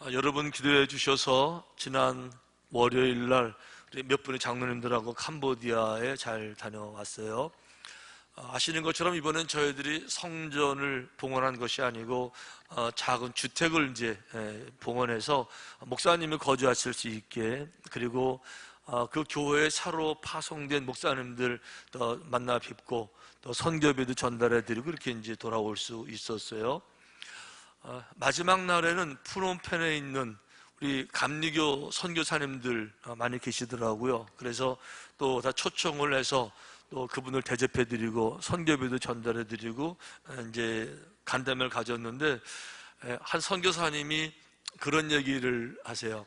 여러분 기도해 주셔서 지난 월요일 날 몇 분의 장로님들하고 캄보디아에 잘 다녀왔어요. 아시는 것처럼 이번엔 저희들이 성전을 봉헌한 것이 아니고 작은 주택을 이제 봉헌해서 목사님이 거주하실 수 있게, 그리고 그 교회에 새로 파송된 목사님들 또 만나 뵙고 또 선교비도 전달해 드리고 이렇게 이제 돌아올 수 있었어요. 마지막 날에는 푸놈펜에 있는 우리 감리교 선교사님들 많이 계시더라고요. 그래서 또 다 초청을 해서 또 그분을 대접해드리고 선교비도 전달해드리고 이제 간담회를 가졌는데, 한 선교사님이 그런 얘기를 하세요.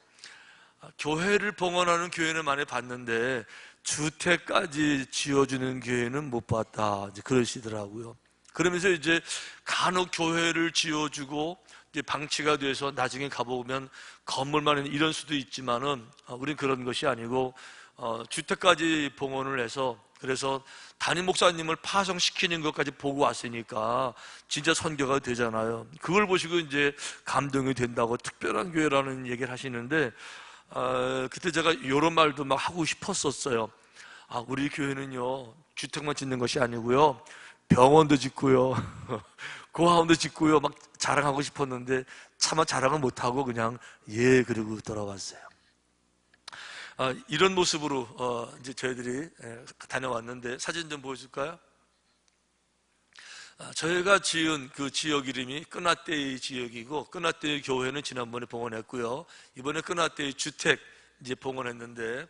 교회를 봉헌하는 교회는 많이 봤는데 주택까지 지어주는 교회는 못 봤다, 이제 그러시더라고요. 그러면서 이제 간혹 교회를 지어주고 이제 방치가 돼서 나중에 가보면 건물만 이런 수도 있지만은 우린 그런 것이 아니고 주택까지 봉헌을 해서, 그래서 담임 목사님을 파송시키는 것까지 보고 왔으니까 진짜 선교가 되잖아요. 그걸 보시고 이제 감동이 된다고 특별한 교회라는 얘기를 하시는데, 그때 제가 이런 말도 막 하고 싶었었어요. 우리 교회는요 주택만 짓는 것이 아니고요 병원도 짓고요 고아원도 짓고요 막 자랑하고 싶었는데 차마 자랑을 못하고 그냥 그러고 돌아왔어요. 이런 모습으로 이제 저희들이 다녀왔는데, 사진 좀 보여줄까요? 저희가 지은 그 지역 이름이 끄나떼이 지역이고, 끄나떼이 교회는 지난번에 봉헌했고요, 이번에 끄나떼이 주택 이제 봉헌했는데,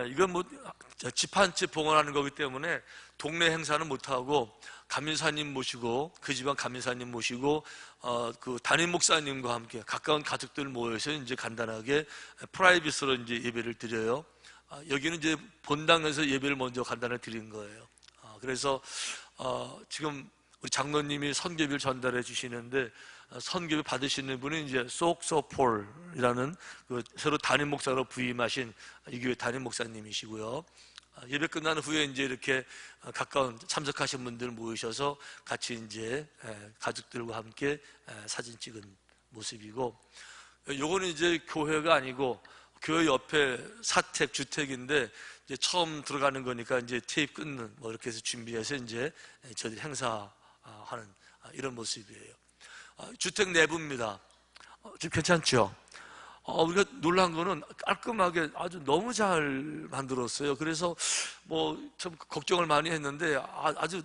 이건 뭐 집 한 집 봉헌하는 거기 때문에 동네 행사는 못하고 감리사님 모시고, 그 집안 감리사님 모시고 그 담임 목사님과 함께 가까운 가족들 모여서 이제 간단하게 프라이빗으로 이제 예배를 드려요. 여기는 이제 본당에서 예배를 먼저 간단하게 드린 거예요. 그래서 지금 우리 장로님이 선교비를 전달해 주시는데, 선교비 받으시는 분이 이제 속소폴이라는 그 새로 담임 목사로 부임하신 이 교회 담임 목사님이시고요. 예배 끝난 후에 이제 이렇게 가까운 참석하신 분들 모이셔서 같이 이제 가족들과 함께 사진 찍은 모습이고, 요거는 이제 교회가 아니고 교회 옆에 사택 주택인데 이제 처음 들어가는 거니까 이제 테이프 끊는 뭐 이렇게 해서 준비해서 이제 저희 행사하는 이런 모습이에요. 주택 내부입니다. 지금 괜찮죠? 우리가 놀란 거는 깔끔하게 아주 너무 잘 만들었어요. 그래서 뭐 좀 걱정을 많이 했는데 아주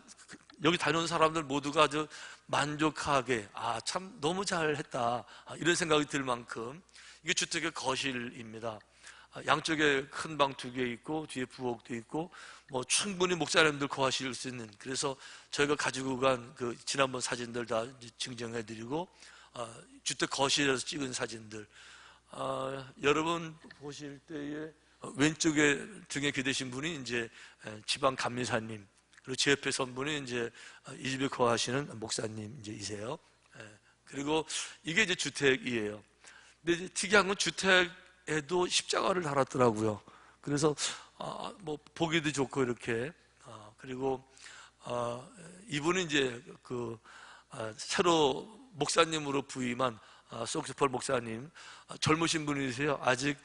여기 다녀온 사람들 모두가 아주 만족하게 참 너무 잘했다 이런 생각이 들 만큼, 이게 주택의 거실입니다. 양쪽에 큰 방 2개 있고 뒤에 부엌도 있고 뭐 충분히 목사님들 거하실 수 있는, 그래서 저희가 가지고 간 그 지난번 사진들 다 증정해드리고 주택 거실에서 찍은 사진들, 여러분 보실 때에 왼쪽에 등에 기대신 분이 이제 지방 감리사님, 그리고 제 옆에 선 분이 이제 이 집에 거하시는 목사님 이제이세요. 그리고 이게 이제 주택이에요. 근데 이제 특이한 건 주택에도 십자가를 달았더라고요. 그래서 뭐 보기도 좋고 이렇게, 그리고 이분은 이제 그 새로 목사님으로 부임한 속스폴 목사님, 젊으신 분이세요. 아직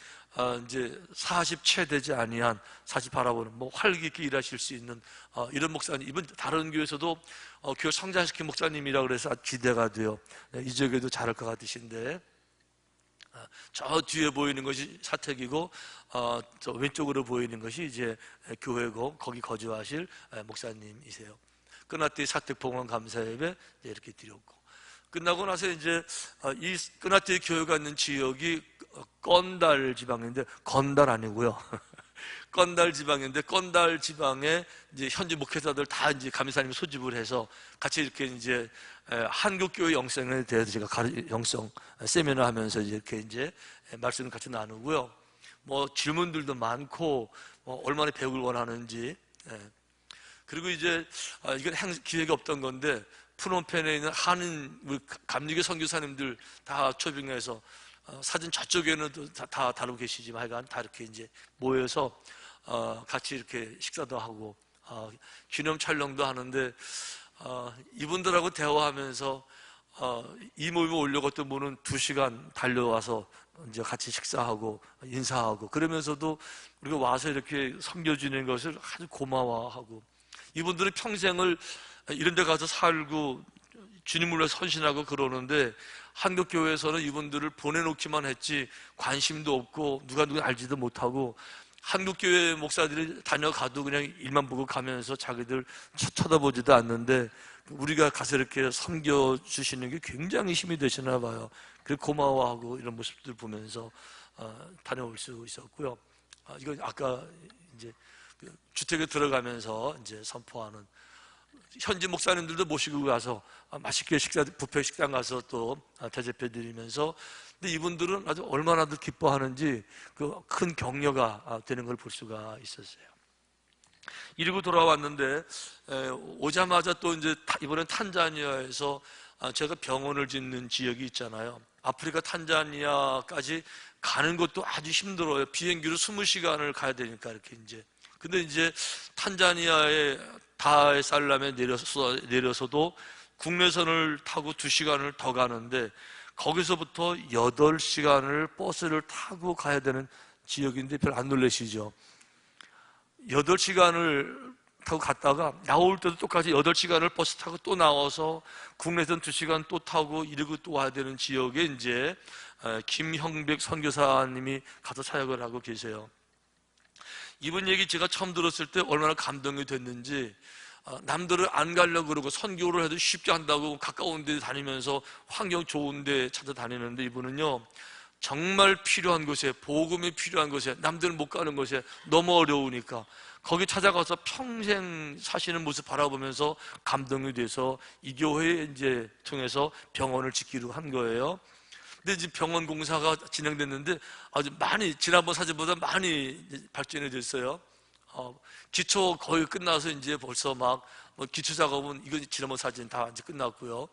이제 40 채 되지 아니한 40 바라보는 뭐 활기 있게 일하실 수 있는 이런 목사님. 이분 다른 교회에서도 교회 성장시킨 목사님이라 그래서 아주 기대가 돼요. 이 지역에도 잘할 것 같으신데, 저 뒤에 보이는 것이 사택이고 저 왼쪽으로 보이는 것이 이제 교회고 거기 거주하실 목사님이세요. 끄나떼이 사택 봉헌 감사 예배 이렇게 드렸고, 끝나고 나서 이제 이 끄나떼이 교회가 있는 지역이 건달 지방인데, 건달 아니고요. 건달 지방인데, 건달 지방에 이제 현지 목회자들 다 이제 감리사님 소집을 해서 같이 이렇게 이제 한국교회 영성에 대해서 제가 영성 세미나 하면서 이렇게 이제 말씀을 같이 나누고요. 뭐 질문들도 많고 뭐 얼마나 배우길 원하는지. 그리고 이제 이건 기획이 없던 건데, 푸놈펜에 있는 한인 우리 감리교 선교사님들 다 초빙해서 사진 저쪽에는 다 다루고 계시지만 하여간 다 이렇게 이제 모여서 같이 이렇게 식사도 하고 기념 촬영도 하는데, 이분들하고 대화하면서 이 모임에 오려고 어떤 분은 2시간 달려와서 이제 같이 식사하고 인사하고, 그러면서도 우리가 와서 이렇게 섬겨주는 것을 아주 고마워하고, 이분들은 평생을 이런 데 가서 살고 주님을 위해 선신하고 그러는데, 한국교회에서는 이분들을 보내놓기만 했지 관심도 없고 누가 알지도 못하고, 한국교회 목사들이 다녀가도 그냥 일만 보고 가면서 자기들 쳐다보지도 않는데, 우리가 가서 이렇게 섬겨주시는 게 굉장히 힘이 되시나 봐요. 그래서 고마워하고 이런 모습들 보면서 다녀올 수 있었고요. 이건 아까 이제 주택에 들어가면서 이제 선포하는, 현지 목사님들도 모시고 가서 맛있게 뷔페 식당 가서 또 대접해 드리면서, 근데 이분들은 아주 얼마나들 기뻐하는지 그 큰 격려가 되는 걸 볼 수가 있었어요. 이러고 돌아왔는데, 오자마자 또 이제 이번엔 탄자니아에서 제가 병원을 짓는 지역이 있잖아요. 아프리카 탄자니아까지 가는 것도 아주 힘들어요. 비행기로 20시간을 가야 되니까 이렇게 이제. 근데 이제 탄자니아의 다에살람에 내려서도 국내선을 타고 2시간을 더 가는데, 거기서부터 8시간을 버스를 타고 가야 되는 지역인데 별 안 놀라시죠? 8시간을 타고 갔다가 나올 때도 똑같이 8시간을 버스 타고 또 나와서 국내선 2시간 또 타고 이러고 또 와야 되는 지역에 이제 김형백 선교사님이 가서 사역을 하고 계세요. 이분 얘기 제가 처음 들었을 때 얼마나 감동이 됐는지, 남들을 안 가려고 그러고 선교를 해도 쉽게 한다고 가까운 데 다니면서 환경 좋은 데 찾아다니는데, 이분은요 정말 필요한 곳에, 복음이 필요한 곳에, 남들은 못 가는 곳에 너무 어려우니까 거기 찾아가서 평생 사시는 모습 바라보면서 감동이 돼서 이 교회에 이제 통해서 병원을 짓기로 한 거예요. 근데 이제 병원 공사가 진행됐는데 아주 많이, 지난번 사진보다 많이 발전이 됐어요. 기초 거의 끝나서 이제 벌써 막 기초 작업은, 이거 지난번 사진 다 이제 끝났고요.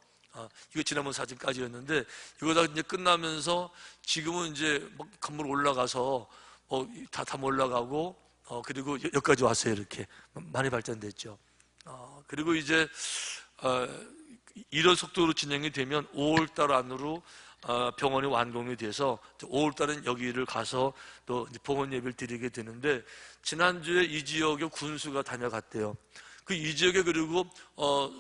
이거 지난번 사진까지였는데, 이거 다 이제 끝나면서 지금은 이제 막 건물 올라가서 다 올라가고, 그리고 여기까지 왔어요. 이렇게 많이 발전됐죠. 그리고 이제 이런 속도로 진행이 되면 5월달 안으로 병원이 완공이 돼서 5월달은 여기를 가서 또 봉헌 예배를 드리게 되는데, 지난주에 이 지역에 군수가 다녀갔대요. 그 이 지역에 그리고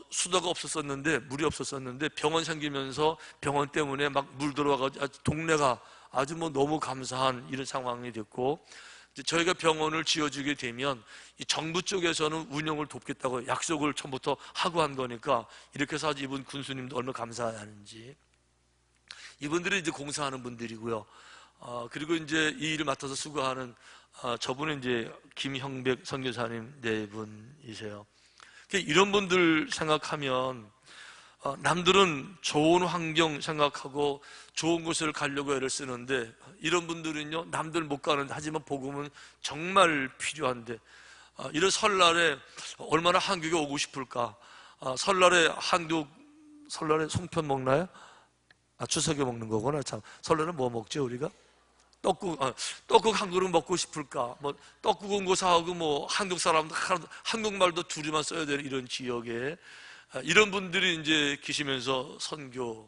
수도가 없었었는데, 물이 없었었는데 병원 생기면서 병원 때문에 막 물 들어와가지고 동네가 아주 뭐 너무 감사한 이런 상황이 됐고, 저희가 병원을 지어주게 되면 이 정부 쪽에서는 운영을 돕겠다고 약속을 처음부터 하고 한 거니까, 이렇게 해서 아주 이분 군수님도 얼마나 감사하는지. 이분들이 이제 공사하는 분들이고요. 그리고 이제 이 일을 맡아서 수고하는 저분은 이제 김형백 선교사님 네 분이세요. 이런 분들 생각하면, 남들은 좋은 환경 생각하고 좋은 곳을 가려고 애를 쓰는데, 이런 분들은요 남들 못 가는데, 하지만 복음은 정말 필요한데, 이런 설날에 얼마나 한국에 오고 싶을까. 설날에 설날에 송편 먹나요? 추석에 먹는 거구나. 참, 설날은 뭐 먹죠 우리가? 떡국 한 그릇 먹고 싶을까? 뭐 떡국 온 거 사오고, 뭐 한국 사람도 한국말도 둘이만 써야 되는 이런 지역에 이런 분들이 이제 계시면서 선교,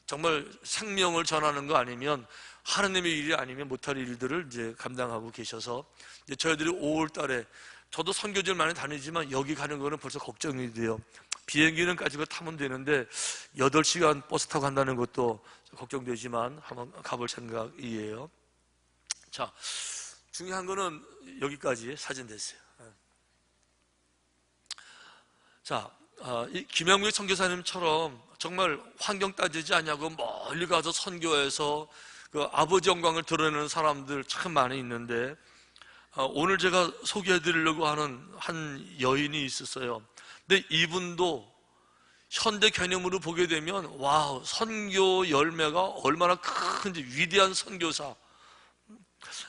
정말 생명을 전하는 거 아니면, 하나님의 일이 아니면 못할 일들을 이제 감당하고 계셔서, 이제 저희들이 5월달에, 저도 선교지를 많이 다니지만 여기 가는 거는 벌써 걱정이 돼요. 비행기는 가지고 타면 되는데 8시간 버스 타고 간다는 것도 걱정되지만 한번 가볼 생각이에요. 자, 중요한 거는 여기까지 사진 됐어요. 자, 이 김영미 선교사님처럼 정말 환경 따지지 않냐고 멀리 가서 선교해서 그 아버지 영광을 드러내는 사람들 참 많이 있는데, 오늘 제가 소개해 드리려고 하는 한 여인이 있었어요. 근데 이분도 현대 개념으로 보게 되면, 와우, 선교 열매가 얼마나 큰지, 위대한 선교사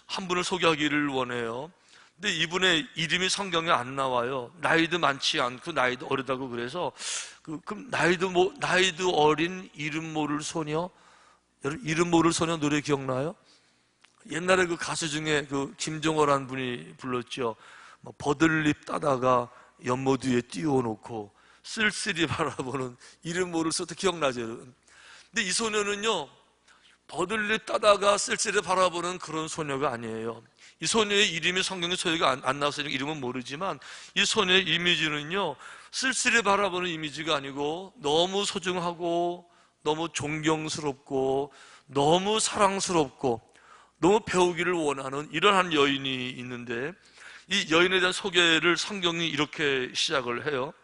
한 분을 소개하기를 원해요. 근데 이분의 이름이 성경에 안 나와요. 나이도 많지 않고 나이도 어리다고. 그래서 그럼 나이도 어린 이름 모를 소녀, 여러분 이름 모를 소녀 노래 기억나요? 옛날에 그 가수 중에 그 김종호라는 분이 불렀죠. 뭐 버들잎 따다가 연못 위에 띄워놓고 쓸쓸히 바라보는 이름 모를 소녀 기억나죠? 근데 이 소녀는요, 버들리 따다가 쓸쓸히 바라보는 그런 소녀가 아니에요. 이 소녀의 이름이 성경에 소개가 안 나와서 이름은 모르지만, 이 소녀의 이미지는요, 쓸쓸히 바라보는 이미지가 아니고 너무 소중하고 너무 존경스럽고 너무 사랑스럽고 너무 배우기를 원하는 이러한 여인이 있는데, 이 여인에 대한 소개를 성경이 이렇게 시작을 해요.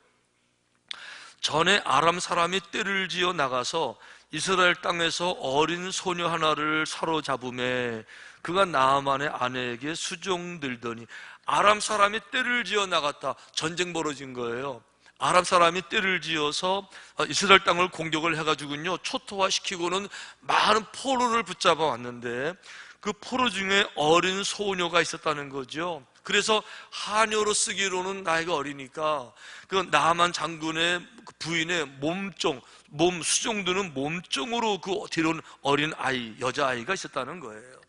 전에 아람 사람이 떼를 지어 나가서 이스라엘 땅에서 어린 소녀 하나를 사로잡음에 그가 나아만의 아내에게 수종들더니. 아람 사람이 떼를 지어 나갔다. 전쟁 벌어진 거예요. 아람 사람이 떼를 지어서 이스라엘 땅을 공격을 해가지고요, 초토화시키고는 많은 포로를 붙잡아 왔는데, 그 포로 중에 어린 소녀가 있었다는 거죠. 그래서 하녀로 쓰기로는 나이가 어리니까 그 나아만 장군의 부인의 몸 수종드는 몸종으로 그 뒤로는 어린 아이, 여자아이가 있었다는 거예요.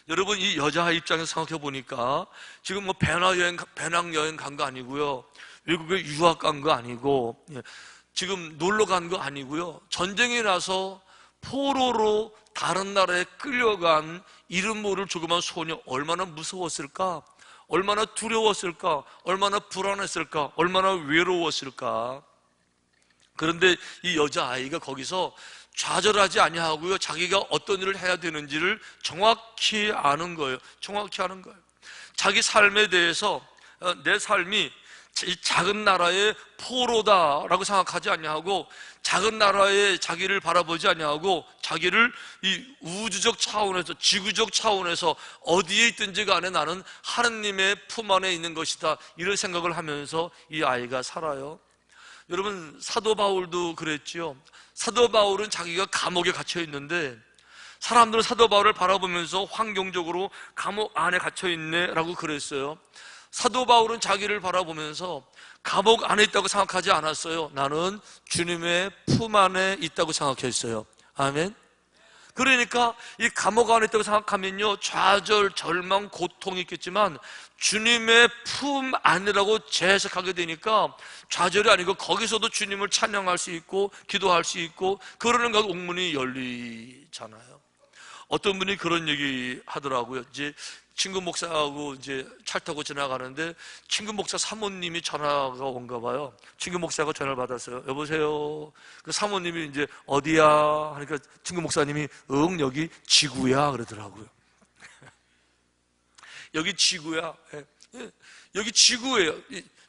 여러분, 이 여자아이 입장에서 생각해 보니까 지금 뭐 배낭여행 간 거 아니고요, 외국에 유학 간 거 아니고, 지금 놀러 간 거 아니고요, 전쟁이 나서 포로로 다른 나라에 끌려간 이름 모를 조그만 소녀, 얼마나 무서웠을까? 얼마나 두려웠을까? 얼마나 불안했을까? 얼마나 외로웠을까? 그런데 이 여자아이가 거기서 좌절하지 아니하고요, 자기가 어떤 일을 해야 되는지를 정확히 아는 거예요. 정확히 아는 거예요. 자기 삶에 대해서 내 삶이 이 작은 나라의 포로다라고 생각하지 아니하고, 작은 나라의 자기를 바라보지 아니하고, 자기를 이 우주적 차원에서, 지구적 차원에서 어디에 있든지 간에 나는 하느님의 품 안에 있는 것이다, 이런 생각을 하면서 이 아이가 살아요. 여러분, 사도 바울도 그랬지요. 사도 바울은 자기가 감옥에 갇혀 있는데 사람들은 사도 바울을 바라보면서 환경적으로 감옥 안에 갇혀 있네 라고 그랬어요. 사도 바울은 자기를 바라보면서 감옥 안에 있다고 생각하지 않았어요. 나는 주님의 품 안에 있다고 생각했어요. 아멘. 그러니까 이 감옥 안에 있다고 생각하면요, 좌절, 절망, 고통이 있겠지만 주님의 품 안이라고 재해석하게 되니까 좌절이 아니고 거기서도 주님을 찬양할 수 있고 기도할 수 있고, 그러는 가 옥문이 열리잖아요. 어떤 분이 그런 얘기 하더라고요. 이제 친구 목사하고 이제 차 타고 지나가는데 친구 목사 사모님이 전화가 온가 봐요. 친구 목사가 전화를 받았어요. 여보세요. 그 사모님이 이제 어디야 하니까 친구 목사님이 응, 여기 지구야 그러더라고요. 여기 지구야. 여기 지구예요.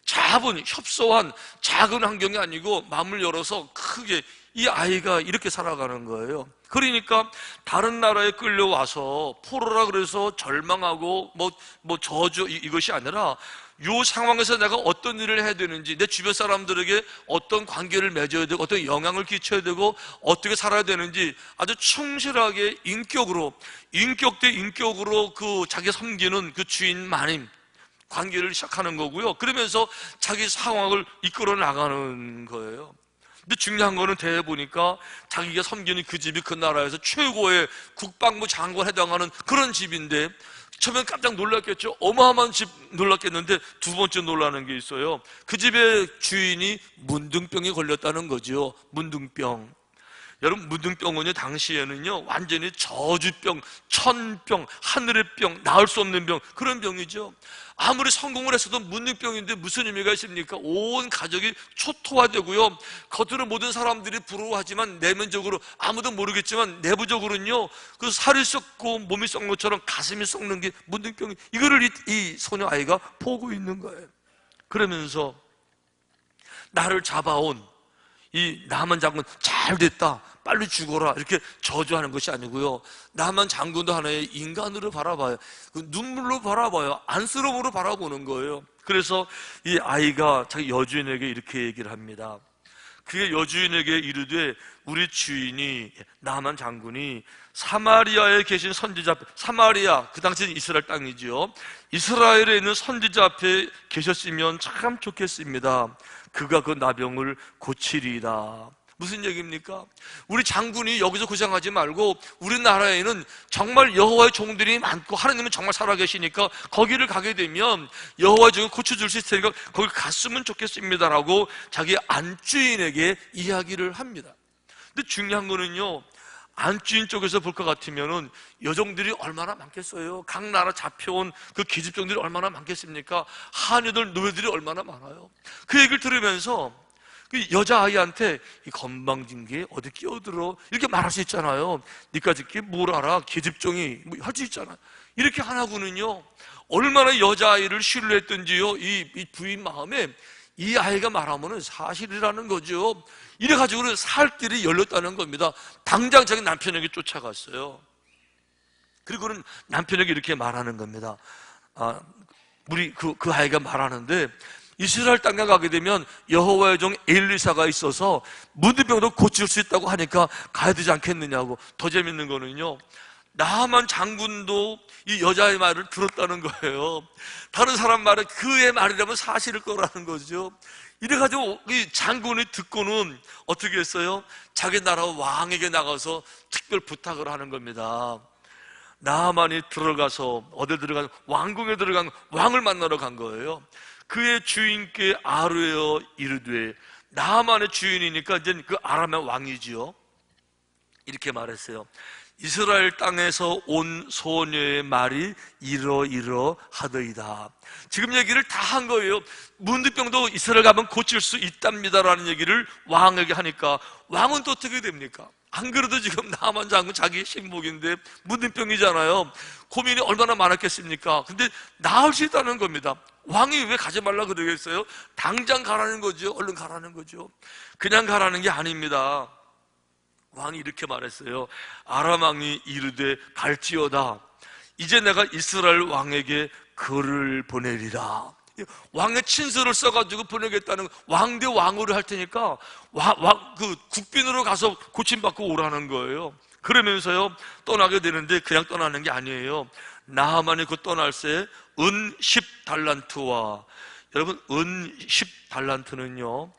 작은 협소한 작은 환경이 아니고 마음을 열어서 크게, 이 아이가 이렇게 살아가는 거예요. 그러니까 다른 나라에 끌려와서 포로라 그래서 절망하고 뭐 저주 이것이 아니라, 이 상황에서 내가 어떤 일을 해야 되는지, 내 주변 사람들에게 어떤 관계를 맺어야 되고 어떤 영향을 끼쳐야 되고 어떻게 살아야 되는지 아주 충실하게 인격 대 인격으로 그 자기 섬기는 그 주인 마님 관계를 시작하는 거고요. 그러면서 자기 상황을 이끌어 나가는 거예요. 근데 중요한 거는 대해 보니까 자기가 섬기는 그 집이 그 나라에서 최고의 국방부 장관에 해당하는 그런 집인데, 처음엔 깜짝 놀랐겠죠. 어마어마한 집 놀랐겠는데, 두 번째 놀라는 게 있어요. 그 집의 주인이 문둥병에 걸렸다는 거죠. 문둥병. 여러분, 문둥병은요, 당시에는요, 완전히 저주병, 천병, 하늘의 병, 나을 수 없는 병, 그런 병이죠. 아무리 성공을 했어도 문둥병인데 무슨 의미가 있습니까? 온 가족이 초토화되고요, 겉으로 모든 사람들이 부러워하지만 내면적으로 아무도 모르겠지만 내부적으로는요, 그 살이 썩고 몸이 썩는 것처럼 가슴이 썩는 게 문둥병이, 이거를 이 소녀 아이가 보고 있는 거예요. 그러면서 나를 잡아온 이 나만 장군 잘 됐다, 빨리 죽어라, 이렇게 저주하는 것이 아니고요, 나만 장군도 하나의 인간으로 바라봐요. 눈물로 바라봐요. 안쓰러움으로 바라보는 거예요. 그래서 이 아이가 자기 여주인에게 이렇게 얘기를 합니다. 그게 여주인에게 이르되, 우리 주인이 나만 장군이 사마리아에 계신 선지자 앞에, 사마리아 그 당시는 이스라엘 땅이지요, 이스라엘에 있는 선지자 앞에 계셨으면 참 좋겠습니다. 그가 그 나병을 고치리이다. 무슨 얘기입니까? 우리 장군이 여기서 고생하지 말고 우리나라에는 정말 여호와의 종들이 많고 하나님은 정말 살아계시니까 거기를 가게 되면 여호와의 종을 고쳐줄 수 있으니까 거기 갔으면 좋겠습니다라고 자기 안주인에게 이야기를 합니다. 근데 중요한 거는요, 안주인 쪽에서 볼 것 같으면은 여종들이 얼마나 많겠어요? 각 나라 잡혀온 그 계집종들이 얼마나 많겠습니까? 하녀들, 노예들이 얼마나 많아요. 그 얘기를 들으면서 그 여자아이한테 이 건방진 게 어디 끼어들어, 이렇게 말할 수 있잖아요. 니까짓 게 뭘 알아? 계집종이 뭐 할 수 있잖아요. 이렇게 하나고는요, 얼마나 여자아이를 신뢰했던지요, 이 부인 마음에 이 아이가 말하면 사실이라는 거죠. 이래가지고는 살 길이 열렸다는 겁니다. 당장 자기 남편에게 쫓아갔어요. 그리고는 남편에게 이렇게 말하는 겁니다. 우리 그 아이가 말하는데, 이스라엘 땅에 가게 되면 여호와의 종 엘리사가 있어서 문둥병도 고칠 수 있다고 하니까 가야 되지 않겠느냐고. 더 재밌는 거는요, 나하만 장군도 이 여자의 말을 들었다는 거예요. 다른 사람 말은 그의 말이라면 사실일 거라는 거죠. 이래가지고 이 장군이 듣고는 어떻게 했어요? 자기 나라 왕에게 나가서 특별 부탁을 하는 겁니다. 나하만이 들어가서 어디 들어간, 왕궁에 들어간 왕을 만나러 간 거예요. 그의 주인께 아뢰어 이르되, 나하만의 주인이니까 이제 그 아람의 왕이지요. 이렇게 말했어요. 이스라엘 땅에서 온 소녀의 말이 이러이러하더이다. 지금 얘기를 다 한 거예요. 문둥병도 이스라엘 가면 고칠 수 있답니다라는 얘기를 왕에게 하니까 왕은 또 어떻게 됩니까? 안 그래도 지금 나만 장군 자기 식목인데 문둥병이잖아요. 고민이 얼마나 많았겠습니까? 근데 나을 수 있다는 겁니다. 왕이 왜 가지 말라 그러겠어요? 당장 가라는 거죠. 얼른 가라는 거죠. 그냥 가라는 게 아닙니다. 왕이 이렇게 말했어요. 아람 왕이 이르되 갈지어다. 이제 내가 이스라엘 왕에게 글을 보내리라. 왕의 친서를 써가지고 보내겠다는, 왕 대 왕으로 할 테니까 그 국빈으로 가서 고침받고 오라는 거예요. 그러면서요, 떠나게 되는데 그냥 떠나는 게 아니에요. 나하만이 그 떠날새 은 10달란트와, 여러분 은 10달란트는요,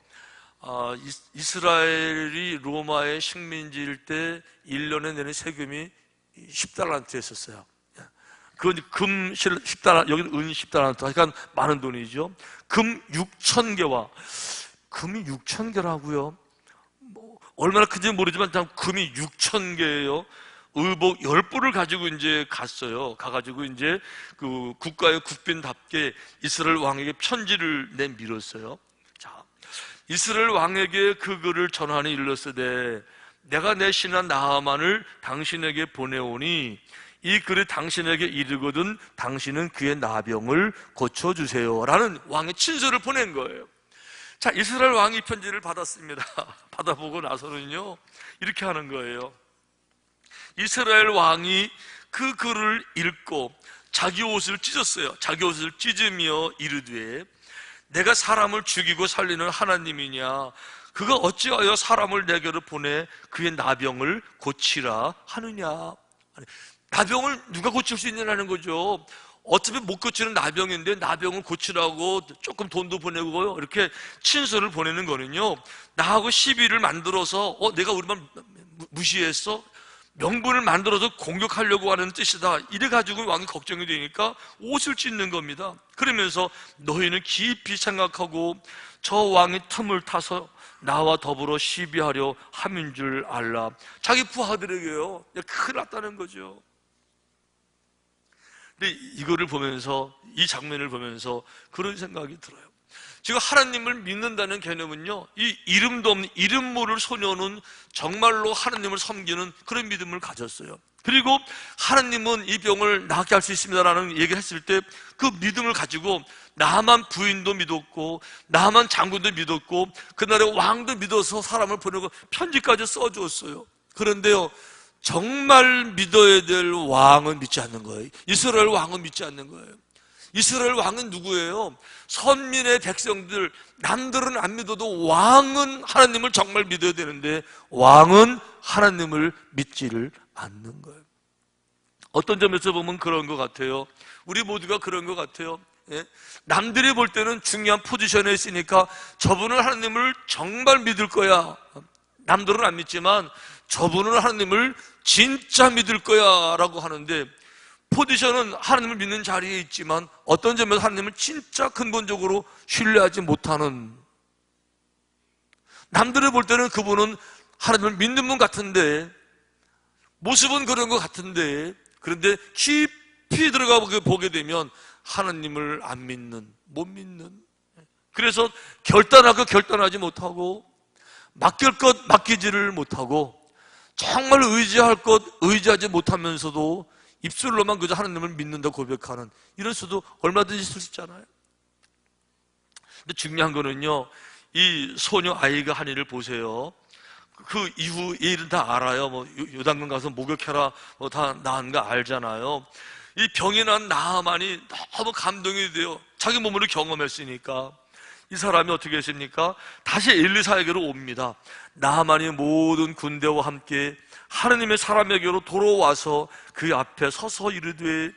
이스라엘이 로마의 식민지일 때 1년에 내는 세금이 10달란트였었어요. 그건 금 10달란트, 여기는 은 10달란트, 그러니까 많은 돈이죠. 금 6,000개와, 금이 6,000개라고요. 뭐 얼마나 큰지 모르지만 금이 6,000개예요. 의복 10부를 가지고 이제 갔어요. 가가지고 이제 그 국가의 국빈답게 이스라엘 왕에게 편지를 내밀었어요. 자, 이스라엘 왕에게 그 글을 전하니 일렀으되, 내가 내 신하 나하만을 당신에게 보내오니 이 글이 당신에게 이르거든 당신은 그의 나병을 고쳐주세요 라는 왕의 친서를 보낸 거예요. 자, 이스라엘 왕이 편지를 받았습니다. 받아보고 나서는요, 이렇게 하는 거예요. 이스라엘 왕이 그 글을 읽고 자기 옷을 찢었어요. 자기 옷을 찢으며 이르되, 내가 사람을 죽이고 살리는 하나님이냐? 그가 어찌하여 사람을 내게로 보내 그의 나병을 고치라 하느냐? 아니, 나병을 누가 고칠 수 있느냐는 거죠. 어차피 못 고치는 나병인데 나병을 고치라고 조금 돈도 보내고요, 이렇게 친서를 보내는 거는요, 나하고 시비를 만들어서 내가 우리만 무시했어? 명분을 만들어서 공격하려고 하는 뜻이다. 이래가지고 왕이 걱정이 되니까 옷을 찢는 겁니다. 그러면서 너희는 깊이 생각하고 저 왕이 틈을 타서 나와 더불어 시비하려 함인 줄 알라. 자기 부하들에게요, 큰일 났다는 거죠. 근데 이거를 보면서, 이 장면을 보면서 그런 생각이 들어요. 지금 하나님을 믿는다는 개념은요, 이 이름도 없는, 이름 모를 소녀는 정말로 하나님을 섬기는 그런 믿음을 가졌어요. 그리고 하나님은 이 병을 낫게 할 수 있습니다라는 얘기를 했을 때 그 믿음을 가지고 나만 부인도 믿었고 나만 장군도 믿었고 그날의 왕도 믿어서 사람을 보내고 편지까지 써주었어요. 그런데요, 정말 믿어야 될 왕은 믿지 않는 거예요. 이스라엘 왕은 믿지 않는 거예요. 이스라엘 왕은 누구예요? 선민의 백성들, 남들은 안 믿어도 왕은 하나님을 정말 믿어야 되는데 왕은 하나님을 믿지를 않는 거예요. 어떤 점에서 보면 그런 것 같아요. 우리 모두가 그런 것 같아요. 예? 남들이 볼 때는 중요한 포지션에 있으니까 저분은 하나님을 정말 믿을 거야. 남들은 안 믿지만 저분은 하나님을 진짜 믿을 거야 라고 하는데, 포지션은 하나님을 믿는 자리에 있지만 어떤 점에서 하나님을 진짜 근본적으로 신뢰하지 못하는, 남들을 볼 때는 그분은 하나님을 믿는 분 같은데, 모습은 그런 것 같은데, 그런데 깊이 들어가 보게 되면 하나님을 안 믿는, 못 믿는, 그래서 결단하고 결단하지 못하고, 맡길 것 맡기지를 못하고, 정말 의지할 것 의지하지 못하면서도 입술로만 그저 하나님을 믿는다 고백하는 이런 수도 얼마든지 있을 수 있잖아요. 근데 중요한 거는요, 이 소녀 아이가 한 일을 보세요. 그 이후 이 일은 다 알아요. 뭐 요단강 가서 목욕해라, 뭐 다 나은 거 알잖아요. 이 병이 난 나아만이 너무 감동이 돼요. 자기 몸으로 경험했으니까. 이 사람이 어떻게 했습니까? 다시 엘리사에게로 옵니다. 나아만이 모든 군대와 함께 하느님의 사람에게로 돌아와서 그 앞에 서서 이르되,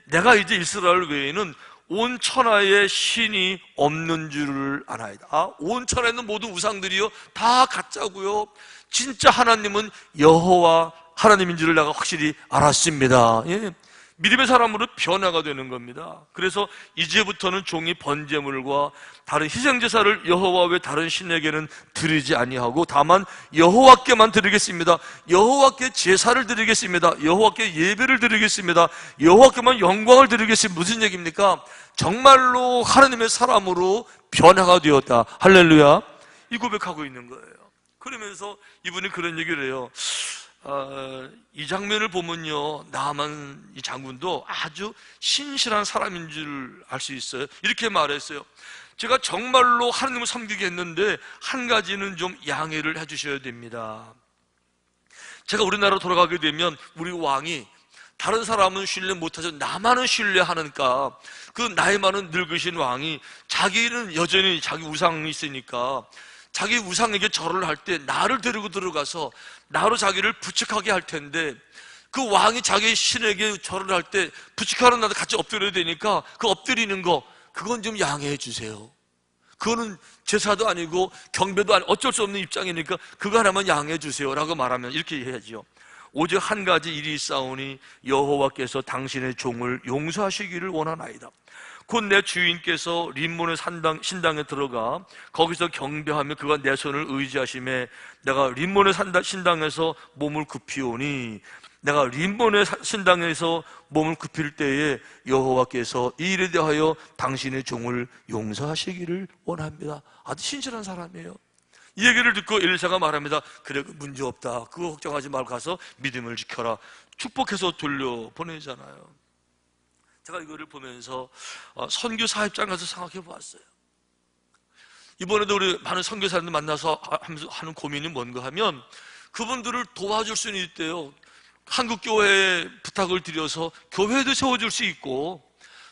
내가 이제 이스라엘 외에는 온 천하에 신이 없는 줄을 아나이다. 온 천하에 있는 모든 우상들이요 다 가짜고요, 진짜 하나님은 여호와 하나님인 줄을 내가 확실히 알았습니다. 예. 믿음의 사람으로 변화가 되는 겁니다. 그래서 이제부터는 종이 번제물과 다른 희생제사를 여호와 외 다른 신에게는 드리지 아니하고 다만 여호와께만 드리겠습니다. 여호와께 제사를 드리겠습니다. 여호와께 예배를 드리겠습니다. 여호와께만 영광을 드리겠습니다. 무슨 얘기입니까? 정말로 하나님의 사람으로 변화가 되었다. 할렐루야. 이 고백하고 있는 거예요. 그러면서 이분이 그런 얘기를 해요. 이 장면을 보면요, 나만 이 장군도 아주 신실한 사람인 줄 알 수 있어요. 이렇게 말했어요. 제가 정말로 하나님을 섬기게 했는데 한 가지는 좀 양해를 해주셔야 됩니다. 제가 우리나라로 돌아가게 되면 우리 왕이 다른 사람은 신뢰 못하죠. 나만은 신뢰하니까 그 나이 많은 늙으신 왕이 자기는 여전히 자기 우상이 있으니까 자기 우상에게 절을 할 때 나를 데리고 들어가서 나로 자기를 부축하게 할 텐데, 그 왕이 자기 신에게 절을 할 때 부축하는 나도 같이 엎드려야 되니까 그 엎드리는 거, 그건 좀 양해해 주세요. 그거는 제사도 아니고 경배도 아니고 어쩔 수 없는 입장이니까 그거 하나만 양해해 주세요 라고 말하면 이렇게 해야죠. 오직 한 가지 일이 있사오니 여호와께서 당신의 종을 용서하시기를 원하나이다. 곧 내 주인께서 림몬의 신당에 들어가 거기서 경배하며 그가 내 손을 의지하심에 내가 림몬의 신당에서 몸을 굽히오니, 내가 림몬의 신당에서 몸을 굽힐 때에 여호와께서 이 일에 대하여 당신의 종을 용서하시기를 원합니다. 아주 신실한 사람이에요. 이 얘기를 듣고 엘리사가 말합니다. 그래, 문제없다. 그거 걱정하지 말고 가서 믿음을 지켜라. 축복해서 돌려보내잖아요. 제가 이거를 보면서 선교 사역장 가서 생각해 보았어요. 이번에도 우리 많은 선교사님들 만나서 하는 고민이 뭔가 하면, 그분들을 도와줄 수는 있대요. 한국교회에 부탁을 드려서 교회도 세워줄 수 있고,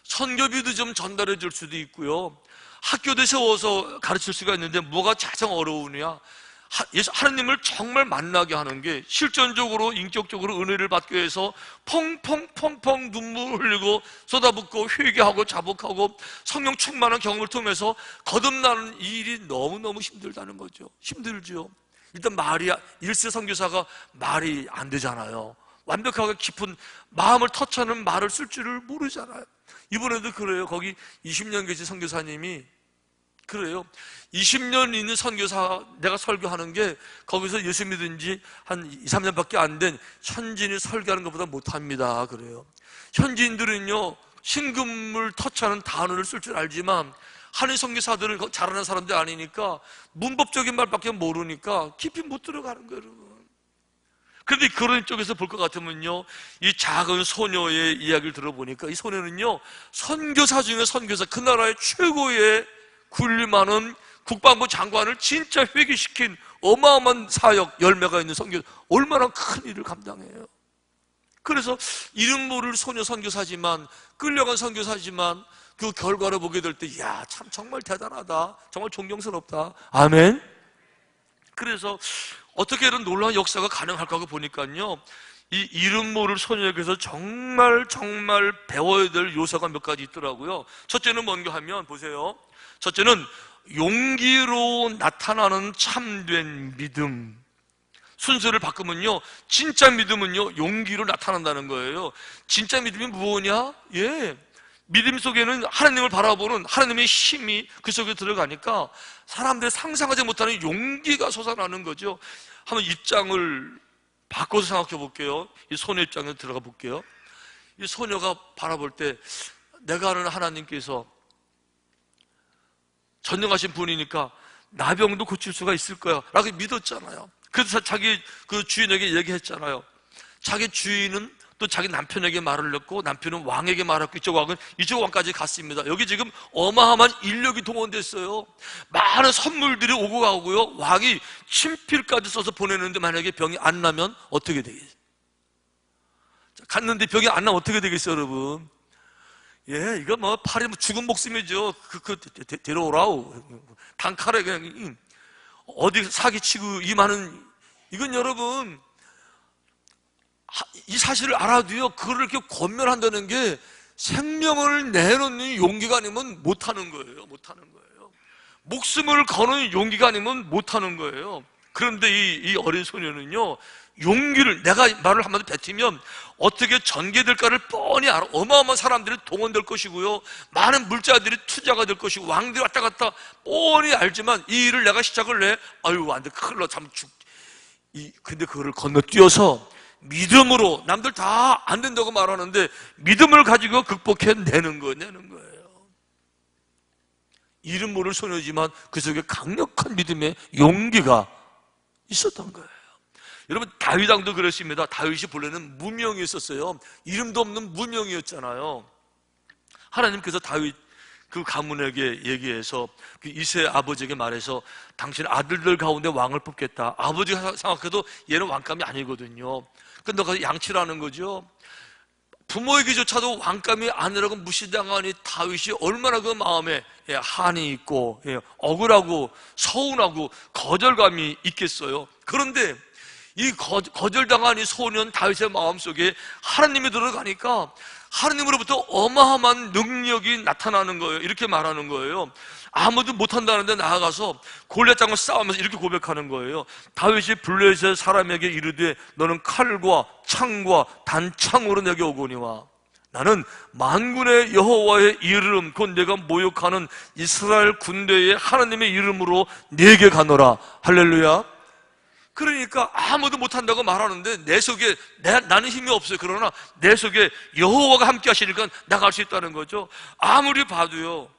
선교비도 좀 전달해 줄 수도 있고요, 학교도 세워서 가르칠 수가 있는데 뭐가 가장 어려우냐? 하나님을 정말 만나게 하는 게, 실전적으로 인격적으로 은혜를 받기 위해서 펑펑펑펑 눈물 흘리고 쏟아붓고 회개하고 자복하고 성령 충만한 경험을 통해서 거듭나는 이 일이 너무너무 힘들다는 거죠. 힘들죠. 일단 일세 선교사가 말이 안 되잖아요. 완벽하게 깊은 마음을 터치하는 말을 쓸 줄을 모르잖아요. 이번에도 그래요. 거기 20년 계신 선교사님이 그래요. 20년 있는 선교사, 내가 설교하는 게 거기서 예수 믿은 지 한 2, 3년밖에 안 된 현지인이 설교하는 것보다 못합니다. 그래요. 현지인들은요, 신금을 터치하는 단어를 쓸 줄 알지만 한인 선교사들은 잘하는 사람들이 아니니까 문법적인 말밖에 모르니까 깊이 못 들어가는 거예요, 여러분. 그런데 그런 쪽에서 볼 것 같으면요, 이 작은 소녀의 이야기를 들어보니까 이 소녀는요, 선교사 중에 선교사, 그 나라의 최고의 군림 많은 국방부 장관을 진짜 회귀시킨 어마어마한 사역 열매가 있는 선교사, 얼마나 큰 일을 감당해요. 그래서 이름 모를 소녀 선교사지만, 끌려간 선교사지만 그 결과를 보게 될 때, 이야, 참 정말 대단하다, 정말 존경스럽다. 아멘. 그래서 어떻게 이런 놀라운 역사가 가능할까 보니까요, 이 이름 모를 소녀에게서 정말 배워야 될 요소가 몇 가지 있더라고요. 첫째는 뭔가 하면, 보세요. 첫째는 용기로 나타나는 참된 믿음. 순서를 바꾸면요, 진짜 믿음은요, 용기로 나타난다는 거예요. 진짜 믿음이 무엇이냐? 예, 믿음 속에는 하나님을 바라보는 하나님의 힘이 그 속에 들어가니까 사람들이 상상하지 못하는 용기가 솟아나는 거죠. 한번 입장을 바꿔서 생각해 볼게요. 이 소녀 입장에 들어가 볼게요. 이 소녀가 바라볼 때 내가 아는 하나님께서 전능하신 분이니까 나병도 고칠 수가 있을 거야 라고 믿었잖아요. 그래서 자기 그 주인에게 얘기했잖아요. 자기 주인은 또 자기 남편에게 말을 했고 남편은 왕에게 말했고 이쪽 왕까지 갔습니다. 여기 지금 어마어마한 인력이 동원됐어요. 많은 선물들이 오고 가고요. 왕이 친필까지 써서 보내는데 만약에 병이 안 나면 어떻게 되겠어요? 갔는데 병이 안 나면 어떻게 되겠어요, 여러분? 예, 이거 뭐 팔이 죽은 목숨이죠. 데려오라우. 단칼에 그냥 어디 사기치고 이 많은 이건 여러분 이 사실을 알아도요, 그거를 이렇게 권면한다는 게 생명을 내놓는 용기가 아니면 못하는 거예요. 못하는 거예요. 목숨을 거는 용기가 아니면 못하는 거예요. 그런데 이 어린 소녀는요, 용기를, 내가 말을 한마디 뱉으면 어떻게 전개될까를 뻔히 알아. 어마어마한 사람들이 동원될 것이고요, 많은 물자들이 투자가 될 것이고, 왕들이 왔다 갔다 뻔히 알지만 이 일을 내가 시작을 해. 아유, 안 돼. 큰일 나. 근데 그거를 건너뛰어서 믿음으로, 남들 다 안 된다고 말하는데 믿음을 가지고 극복해내는 거예요. 이름 모를 소녀지만 그 속에 강력한 믿음의 용기가 있었던 거예요. 여러분, 다윗 왕도 그랬습니다. 다윗이 본래는 무명이었어요. 이름도 없는 무명이었잖아요. 하나님께서 다윗 그 가문에게 얘기해서 그 이세 아버지에게 말해서 당신 아들들 가운데 왕을 뽑겠다. 아버지가 생각해도 얘는 왕감이 아니거든요. 근데 너가 양치라는 거죠. 부모에게조차도 왕감이 아니라고 무시당하니 다윗이 얼마나 그 마음에 한이 있고 억울하고 서운하고 거절감이 있겠어요. 그런데 이 거절당한 이 소년 다윗의 마음속에 하나님이 들어가니까 하나님으로부터 어마어마한 능력이 나타나는 거예요. 이렇게 말하는 거예요. 아무도 못한다는데 나아가서 골리앗장과 싸우면서 이렇게 고백하는 거예요. 다윗이 블레셋 사람에게 이르되 너는 칼과 창과 단창으로 내게 오거니와 나는 만군의 여호와의 이름 곧 내가 모욕하는 이스라엘 군대의 하나님의 이름으로 네게 가노라. 할렐루야. 그러니까 아무도 못한다고 말하는데 내 속에 나는 힘이 없어요. 그러나 내 속에 여호와가 함께 하시니까 나갈 수 있다는 거죠. 아무리 봐도요,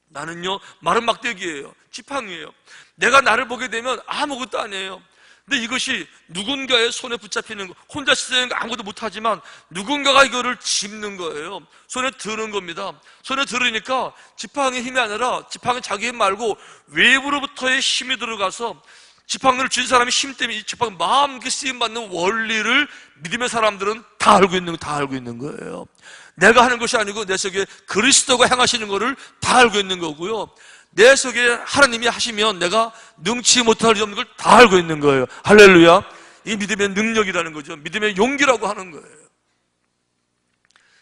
나는요 마른 막대기예요. 지팡이에요. 내가 나를 보게 되면 아무것도 아니에요. 근데 이것이 누군가의 손에 붙잡히는 거, 혼자 쓰는 거 아무것도 못하지만 누군가가 이거를 짚는 거예요. 손에 드는 겁니다. 손에 들으니까 지팡이의 힘이 아니라 지팡이 자기 힘 말고 외부로부터의 힘이 들어가서 지팡이를 쥔 사람의 힘 때문에 이 지팡이 마음껏 쓰임받는 원리를 믿음의 사람들은 다 알고 있는 거예요. 내가 하는 것이 아니고 내 속에 그리스도가 행하시는 것을 다 알고 있는 거고요, 내 속에 하나님이 하시면 내가 능치 못할 일 없는 걸 다 알고 있는 거예요. 할렐루야. 이 믿음의 능력이라는 거죠. 믿음의 용기라고 하는 거예요.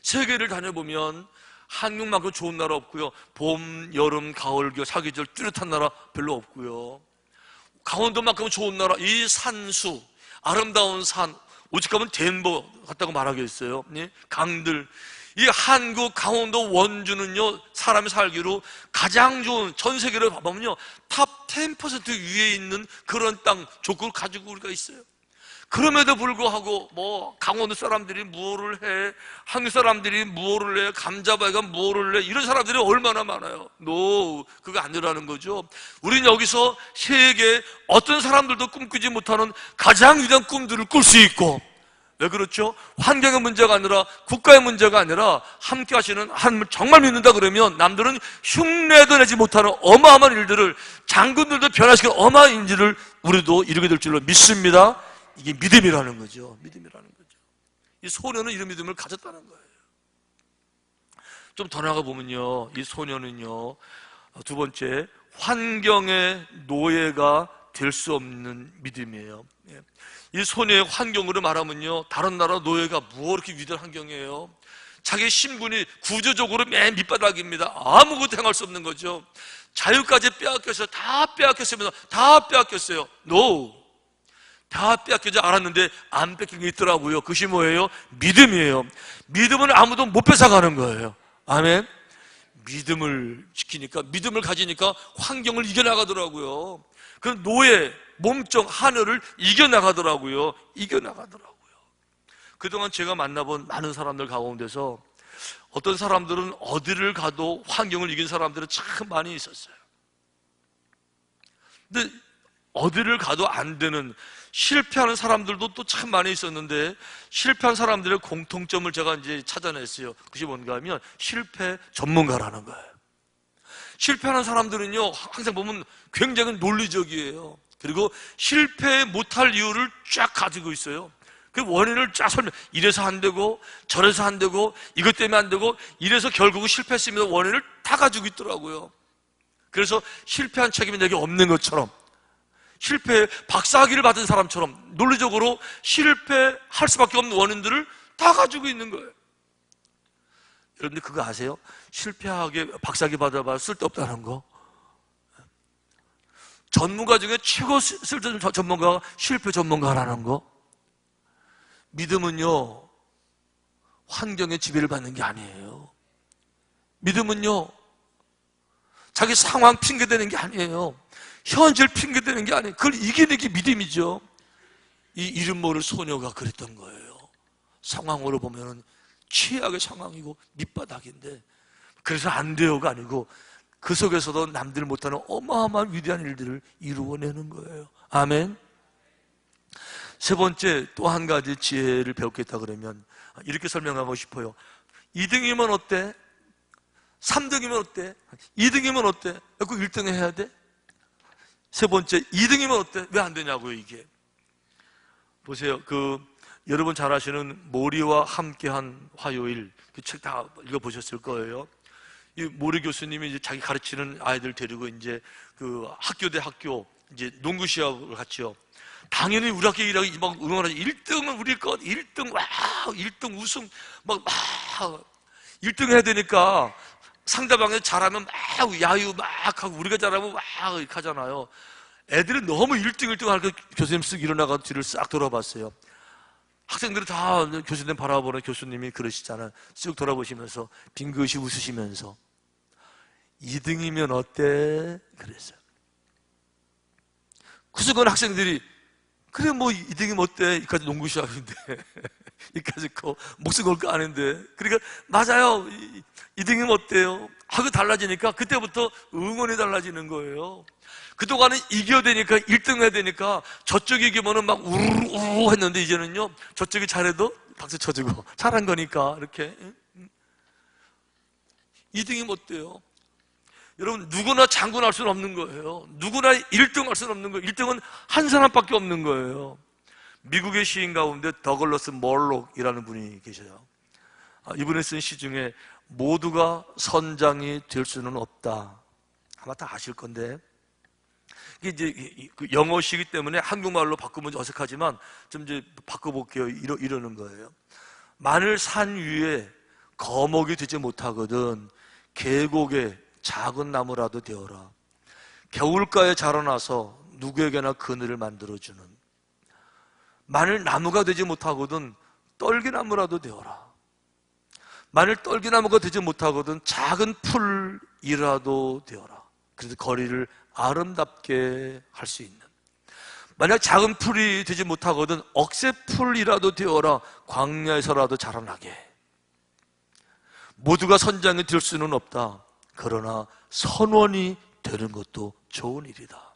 세계를 다녀보면 한국만큼 좋은 나라 없고요, 봄, 여름, 가을, 겨울, 사계절 뚜렷한 나라 별로 없고요, 강원도만큼 좋은 나라, 이 산수, 아름다운 산, 오직하면 덴버 같다고 말하겠어요. 강들. 이 한국, 강원도, 원주는요, 사람이 살기로 가장 좋은, 전 세계를 봐보면요, 탑 10% 위에 있는 그런 땅, 조건을 가지고 우리가 있어요. 그럼에도 불구하고 강원도 사람들이 뭐를 해, 한국 사람들이 뭐를 해, 감자바위가 뭐를 해, 이런 사람들이 얼마나 많아요. 그거 아니라는 거죠. 우리는 여기서 세계 어떤 사람들도 꿈꾸지 못하는 가장 위대한 꿈들을 꿀 수 있고, 왜 그렇죠? 환경의 문제가 아니라 국가의 문제가 아니라 함께 하시는 하나님을 정말 믿는다 그러면 남들은 흉내도 내지 못하는 어마어마한 일들을, 장군들도 변화시키는 어마어마한 인지를 우리도 이루게 될 줄로 믿습니다. 이게 믿음이라는 거죠. 믿음이라는 거죠. 이 소녀는 이런 믿음을 가졌다는 거예요. 좀 더 나가 보면요, 이 소녀는요, 두 번째, 환경의 노예가 될 수 없는 믿음이에요. 이 소녀의 환경으로 말하면요, 다른 나라 노예가 뭐 이렇게 위대한 환경이에요. 자기 신분이 구조적으로 맨 밑바닥입니다. 아무것도 행할 수 없는 거죠. 자유까지 빼앗겼어요. 다 빼앗겼습니다. 다 빼앗겼어요. 다 빼앗기지 않았는데 안 뺏긴 게 있더라고요. 그것이 뭐예요? 믿음이에요. 믿음은 아무도 못 뺏어가는 거예요. 아멘. 믿음을 지키니까, 믿음을 가지니까 환경을 이겨나가더라고요. 그 노예, 몸종, 하늘을 이겨나가더라고요. 이겨나가더라고요. 그동안 제가 만나본 많은 사람들 가운데서 어떤 사람들은 어디를 가도 환경을 이긴 사람들은 참 많이 있었어요. 근데 어디를 가도 안 되는, 실패하는 사람들도 또 참 많이 있었는데, 실패한 사람들의 공통점을 제가 이제 찾아냈어요. 그것이 뭔가 하면 실패 전문가라는 거예요. 실패하는 사람들은요, 항상 보면 굉장히 논리적이에요. 그리고 실패 못할 이유를 쫙 가지고 있어요. 그 원인을 쫙 설명, 이래서 안 되고 저래서 안 되고 이것 때문에 안 되고 이래서 결국 실패했습니다. 원인을 다 가지고 있더라고요. 그래서 실패한 책임이 내게 없는 것처럼, 실패에 박사학위를 받은 사람처럼 논리적으로 실패할 수밖에 없는 원인들을 다 가지고 있는 거예요. 여러분들 그거 아세요? 실패하게 박사학위 받아봐 쓸데없다는 거. 전문가 중에 최고 쓸데없는 전문가가 실패 전문가라는 거. 믿음은요, 환경의 지배를 받는 게 아니에요. 믿음은요, 자기 상황 핑계대는 게 아니에요. 현실 핑계대는 게 아니에요. 그걸 이기는 게 믿음이죠. 이 이름 모를 소녀가 그랬던 거예요. 상황으로 보면은 최악의 상황이고 밑바닥인데, 그래서 안 돼요가 아니고 그 속에서도 남들 못하는 어마어마한 위대한 일들을 이루어내는 거예요. 아멘. 세 번째, 또 한 가지 지혜를 배웠겠다 그러면 이렇게 설명하고 싶어요. 2등이면 어때? 3등이면 어때? 2등이면 어때? 꼭 1등 해야 돼? 세 번째, 2등이면 어때? 왜 안 되냐고요, 이게. 보세요. 여러분 잘 아시는 모리와 함께한 화요일, 그 책 다 읽어보셨을 거예요. 이 모리 교수님이 이제 자기 가르치는 아이들 데리고 이제 학교 대 학교 이제 농구 시합을 갔죠. 당연히 우리 학교 일하고 막 응원하지. 1등은 우리 것, 1등, 와, 1등 우승, 막 1등 해야 되니까 상대방이 잘하면 막 야유 막 하고 우리가 잘하면 막 이렇게 하잖아요. 애들은 너무 1등 하니까 교수님 쓱 일어나가서 뒤를 싹 돌아봤어요. 학생들이 다 교수님 바라보는 교수님이 그러시잖아요. 쓱 돌아보시면서 빙긋이 웃으시면서 2등이면 어때? 그랬어요. 그래서 그 학생들이 그래 뭐 2등이면 어때? 이까지 농구 시합인데 이까지 목숨 걸 거 아닌데, 그러니까 맞아요, 2등이면 어때요? 하고 달라지니까 그때부터 응원이 달라지는 거예요. 그동안은 이겨야 되니까 1등 해야 되니까 저쪽이 이기면은 막 우르르 했는데, 이제는요 저쪽이 잘해도 박수 쳐주고 잘한 거니까 이렇게 2등이면 어때요? 여러분, 누구나 장군 할 수는 없는 거예요. 누구나 1등 할 수는 없는 거예요. 1등은 한 사람밖에 없는 거예요. 미국의 시인 가운데 더글러스 몰록이라는 분이 계셔요. 이분이 쓴 시 중에 모두가 선장이 될 수는 없다. 아마 다 아실 건데, 이게 이제 영어 시기 때문에 한국말로 바꾸면 어색하지만 좀 이제 바꿔볼게요. 이러는 거예요. 만일 산 위에 거목이 되지 못하거든 계곡에 작은 나무라도 되어라. 겨울가에 자라나서 누구에게나 그늘을 만들어주는, 만일 나무가 되지 못하거든 떨기나무라도 되어라. 만일 떨기나무가 되지 못하거든 작은 풀이라도 되어라. 그래서 거리를 아름답게 할 수 있는, 만약 작은 풀이 되지 못하거든 억새풀이라도 되어라. 광야에서라도 자라나게. 모두가 선장이 될 수는 없다. 그러나 선원이 되는 것도 좋은 일이다.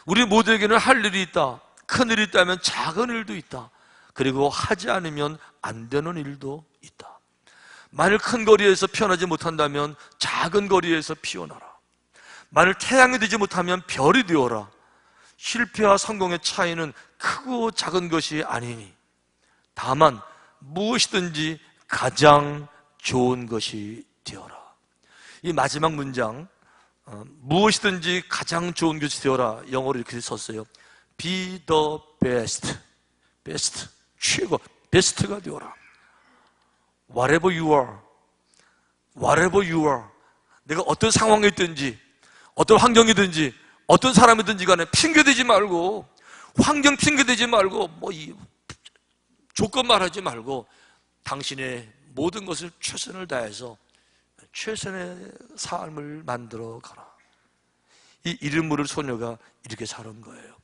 우리 모두에게는 할 일이 있다. 큰 일이 있다면 작은 일도 있다. 그리고 하지 않으면 안 되는 일도 있다. 만일 큰 거리에서 피어나지 못한다면 작은 거리에서 피어나라. 만일 태양이 되지 못하면 별이 되어라. 실패와 성공의 차이는 크고 작은 것이 아니니 다만 무엇이든지 가장 좋은 것이 되어라. 이 마지막 문장, 무엇이든지 가장 좋은 것이 되어라, 영어로 이렇게 썼어요. Be the best. best, 최고, 베스트가 되어라. Whatever you are, whatever you are. 내가 어떤 상황에 있든지, 어떤 환경이든지, 어떤 사람이든지 간에 핑계대지 말고, 환경 핑계대지 말고, 조건 말하지 말고, 당신의 모든 것을 최선을 다해서 최선의 삶을 만들어 가라. 이 이름 모를 소녀가 이렇게 자란 거예요.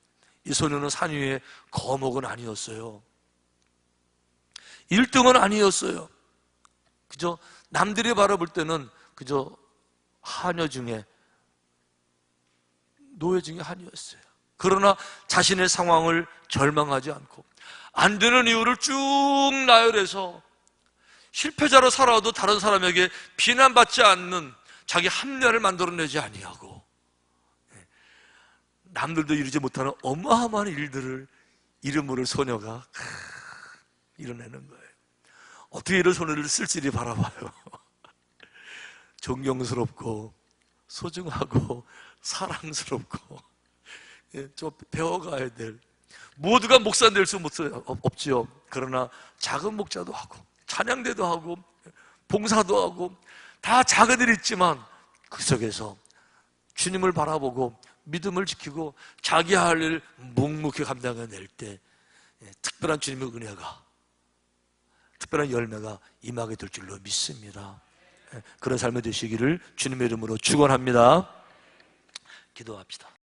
이 소녀는 산 위의 거목은 아니었어요. 1등은 아니었어요. 그저 남들이 바라볼 때는 그저 하녀 중에, 노예 중에 한이었어요. 그러나 자신의 상황을 절망하지 않고 안 되는 이유를 쭉 나열해서 실패자로 살아도 다른 사람에게 비난받지 않는 자기 합리화를 만들어내지 아니하고 남들도 이루지 못하는 어마어마한 일들을 이름 모를 소녀가 이뤄내는 거예요. 어떻게 이런 소녀를 쓸쓸히 바라봐요. 존경스럽고 소중하고 사랑스럽고 좀 배워가야 될, 모두가 목사 될 수 없지요. 그러나 작은 목자도 하고 찬양대도 하고 봉사도 하고 다 작은 일 있지만 그 속에서 주님을 바라보고 믿음을 지키고 자기 할 일 묵묵히 감당해낼 때 특별한 주님의 은혜가, 특별한 열매가 임하게 될 줄로 믿습니다. 그런 삶이 되시기를 주님의 이름으로 축원합니다. 기도합시다.